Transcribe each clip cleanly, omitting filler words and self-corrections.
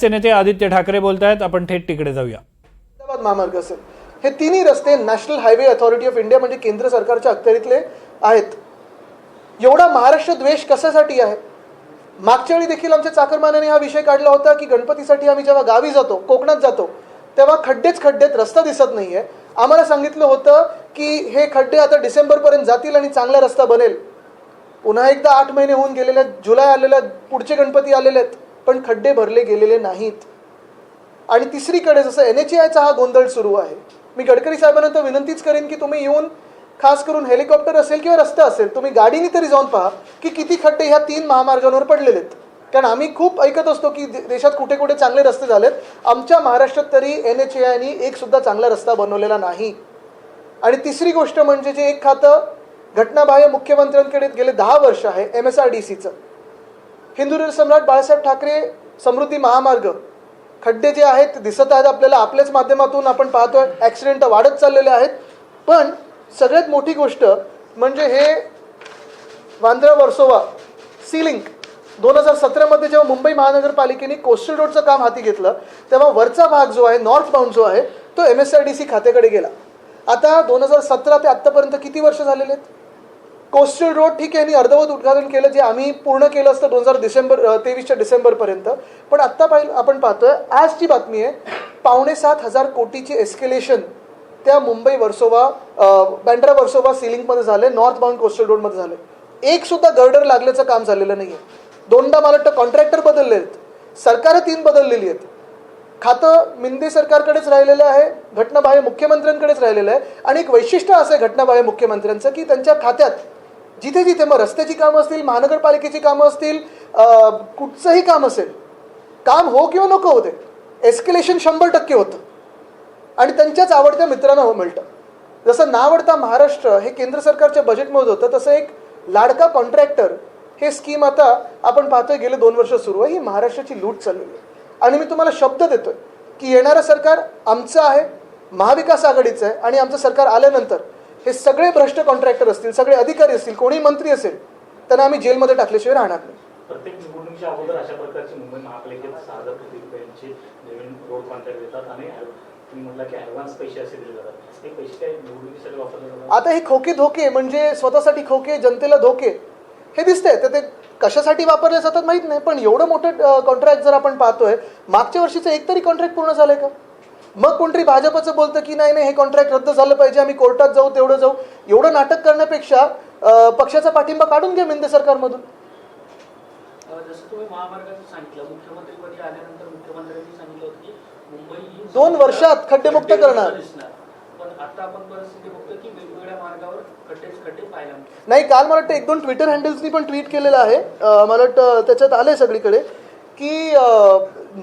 नेते आदित्य ठाकरे बोलतायत, आपण थेट तिकडे जाऊया। महामार्ग असेल, हे तिन्ही रस्ते national highway authority of India म्हणजे केंद्र सरकारच्या अखत्यारीतले आहेत। एवढा महाराष्ट्र द्वेष कशासाठी आहे? मागच्या वेळी देखील आमच्या चाकरमान्याने हा विषय काढला होता की गणपतीसाठी आम्ही जेव्हा गावी जातो, कोकणात जातो, तेव्हा खड्डेच रस्ता दिसत नाहीये। आम्हाला सांगितलं होतं की हे खड्डे आता डिसेंबरपर्यंत जातील आणि चांगला रस्ता बनेल। पुन्हा एकदा 8 महिने होऊन गेलेले, जुलै आलेला, पुढचे गणपती आलेले आहेत, पण खड्डे भरले गेलेले नाहीत। आणि तिसरीकडे जसं NHAIचा हा गोंधळ सुरू आहे, मी गडकरी साहेबांना तर विनंतीच करेन की तुम्ही येऊन खास करून हेलिकॉप्टर असेल किंवा रस्ता असेल, तुम्ही गाडीने तरी जाऊन पहा की किती खड्डे ह्या 3 महामार्गांवर पडलेले आहेत। कारण आम्ही खूप ऐकत असतो की देशात कुठे कुठे चांगले रस्ते झालेत, आमच्या महाराष्ट्रात तरी NHAIने एक सुद्धा चांगला रस्ता बनवलेला नाही। आणि तिसरी गोष्ट म्हणजे जे एक खातं घटनाबाह्य मुख्यमंत्र्यांकडे गेले 10 वर्ष आहे, MSRDCचं, हिंदू सम्राट बाळासाहेब ठाकरे समृद्धी महामार्ग, खड्डे जे आहेत ते दिसत आहेत आपल्याला, आपल्याच माध्यमातून आपण पाहतोय, ॲक्सिडेंट वाढत चाललेले आहेत। पण सगळ्यात मोठी गोष्ट म्हणजे हे वांद्रा वर्सोवा सी लिंक 2017 जेव्हा मुंबई महानगरपालिकेने कोस्टल रोडचं काम हाती घेतलं, तेव्हा वरचा भाग जो आहे, नॉर्थ बाउंड जो आहे, तो MSRDC खात्याकडे गेला। आता 2017 ते आत्तापर्यंत किती वर्ष झालेले आहेत? कोस्टल रोड ठीक आहे, अर्धवट उद्घाटन केलं, जे आम्ही पूर्ण केलं असतं 2023च्या डिसेंबरपर्यंत। पण आत्ता आपण पाहतोय, आजची बातमी आहे, 6,500 कोटीची एस्केलेशन त्या मुंबई वर्सोवा बँड्रा वर्सोवा सिलिंगमध्ये झाले, नॉर्थ बाउंड कोस्टल रोडमध्ये झाले। एक सुद्धा गर्डर लागल्याचं काम झालेलं नाही आहे। दोनदा मला वाटतं कॉन्ट्रॅक्टर बदलले आहेत, सरकारं 3 बदललेली आहेत, खातं मिंदे सरकारकडेच राहिलेलं आहे, घटनाबाह्य मुख्यमंत्र्यांकडेच राहिलेलं आहे। आणि एक वैशिष्ट्य असं आहे घटनाबाह्य मुख्यमंत्र्यांचं की त्यांच्या खात्यात जिथे जिथे मग रस्त्याची कामं असतील, महानगरपालिकेची कामं असतील, कुठचंही काम असेल, काम हो किंवा नको होते, एस्केलेशन 100% होतं आणि त्यांच्याच आवडत्या मित्रांना मिळतं। जसं नावडता महाराष्ट्र हे केंद्र सरकारच्या बजेटमध्ये होतं, तसं एक लाडका कॉन्ट्रॅक्टर हे स्कीम आता आपण पाहतोय गेले 2 वर्ष सुरू आहे। ही महाराष्ट्राची लूट चाललेली आहे आणि मी तुम्हाला शब्द देतोय की येणारं सरकार आमचं आहे, महाविकास आघाडीचं आहे, आणि आमचं सरकार आल्यानंतर हे सगळे भ्रष्ट कॉन्ट्रॅक्टर असतील, सगळे अधिकारी असतील, कोणी मंत्री असेल, त्यांना आम्ही जेलमध्ये टाकल्याशिवाय राहणार नाही। प्रत्येक निवडणुकीच्या अगोदर अशा प्रकारची मुंबई महापालिकेत 6,000 कोटी रुपयांची नवीन रोड कॉन्ट्रॅक्ट देतात आणि तुम्ही म्हटलं की ॲडव्हान्स पैसे असे दिले जातात, हे पैसे काय निवडणुकीसाठी वापरले जातात? आता हे खोके धोके म्हणजे स्वतःसाठी खोके, जनतेला धोके, हे दिसतंय। तर ते कशासाठी वापरले जातात माहीत नाही, पण एवढं मोठं कॉन्ट्रॅक्ट जर आपण पाहतोय, मागच्या वर्षीचं एक तरी कॉन्ट्रॅक्ट पूर्ण झालंय का? मग कोणतरी भाजपचं बोलतं की नाही हे कॉन्ट्रॅक्ट रद्द झालं पाहिजे, आम्ही कोर्टात जाऊ, तेवढं जाऊ। एवढं नाटक करण्यापेक्षा पक्षाचा पाठिंबा काढून घ्या मिंदे सरकारमधून। जसं तुम्ही महामार्गाचं सांगितलं, मुख्यमंत्रीपदी आल्यानंतर मुख्यमंत्र्यांनी सांगितलं होतं की मुंबई 2 वर्षात खड्डेमुक्त करणार। पण आता आपण परिस्थिती बघतो की वेगवेगळ्या मार्गावर खड्डे पाहायला नाही, काल मला वाटतं 1-2 ट्विटर हँडल्सनी पण ट्विट केलेलं आहे, मला वाटतं त्याच्यात आलंय सगळीकडे की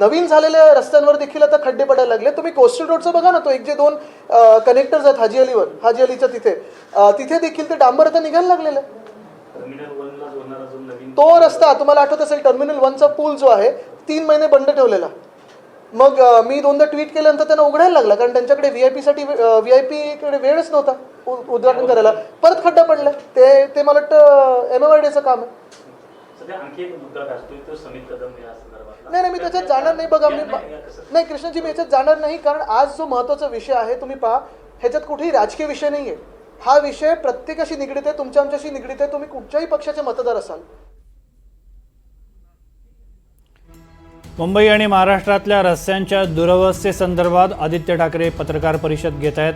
नवीन झालेल्या रस्त्यांवर देखील आता खड्डे पडायला लागले। तुम्ही कोस्टल रोडचं बघा ना, तो 1-2 कनेक्टर्स आहेत हाजी अलीच्या तिथे देखील ते डांबर आता निघायला लागलेलं आहे। तो रस्ता तुम्हाला आठवत असेल, टर्मिनल 1चा पूल जो आहे, 3 महिने बंद ठेवलेला। मग मी 2दा ट्विट केल्यानंतर त्यांना उघडायला लागला, कारण त्यांच्याकडे VIP कडे वेळच नव्हता उद्घाटन करायला। परत खड्डा पडला, ते मला वाटतं MMRDचं काम आहे। नाही, मी त्याच्यात जाणार नाही। बघा, नाही कृष्णजी, मी याच्यात जाणार नाही, कारण आज जो महत्त्वाचा विषय आहे, तुम्ही पहा, ह्याच्यात कुठेही राजकीय विषय नाही आहे। हा विषय प्रत्येकाशी निगडीत आहे, तुमच्या आमच्याशी निगडीत आहे, तुम्ही कुठच्याही पक्षाचे मतदार असाल। मुंबई आणि महाराष्ट्रातल्या रस्त्यांच्या दुरवस्थेसंदर्भात आदित्य ठाकरे पत्रकार परिषद घेत आहेत।